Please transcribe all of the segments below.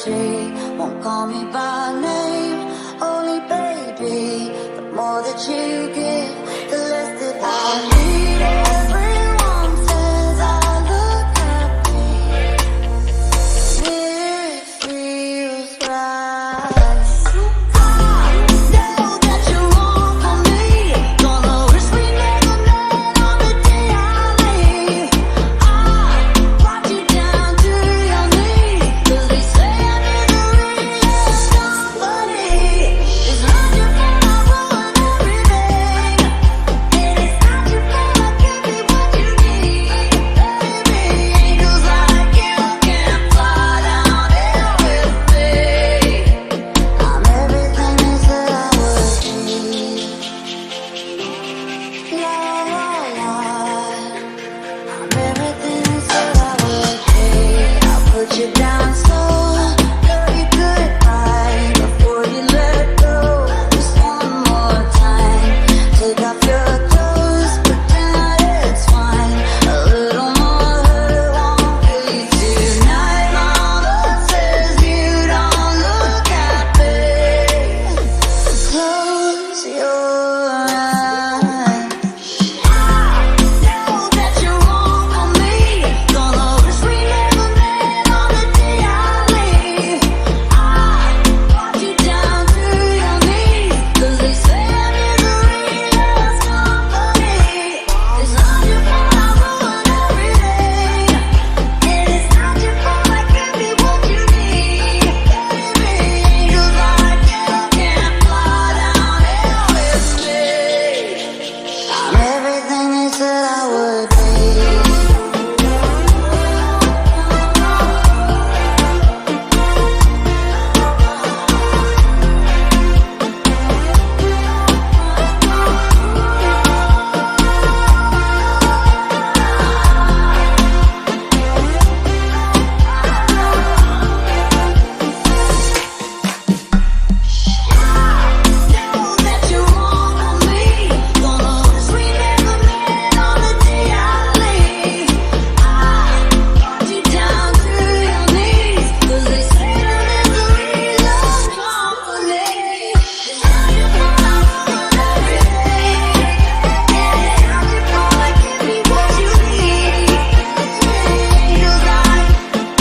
apology. Won't call me by name, only baby. The more that you give, the less that I need. Everyone says I look happy. It feels right. I know that you're wrong for me. Gonna wish we never met on the day I leave. I brought you down to your knees, 'cause they say I'm misery and somebody. It's not your fault I ruined everything, and it's not your fault I can't be what you need. Baby, angels like you can't fly down here with me. I'm everything they said I would be. La la la. I'm everything they said I would be. I'll put you down slow, tell you goodbye before you let go. Just one more time. Take off your clothes, pretend that it's fine. A little more hurt won't kill you tonight. Mama says you don't look happy. Close your eyes. I know that you're wrong for me. Gonna wish we never met on the day I leave. I brought you down to your knees, 'cause they say I'm misery loves company. It's not your fault I ruined everything, and it's not your fault I can't be what you need. Baby, angels like you can't fly down here with me. I'm everything they said I would be. Know that you're wrong for me. Gonna wish we never met on the day I leave. I brought you down to your knees, 'cause they say that misery loves company. It's not your fault I ruined everything, and it's not your fault I can't be what you need. Angels like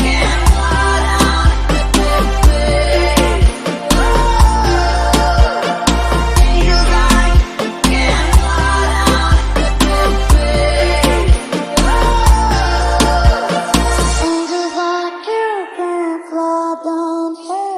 can't fly down with me. Angels like can't fly down with me. Angels like you can't fly down here.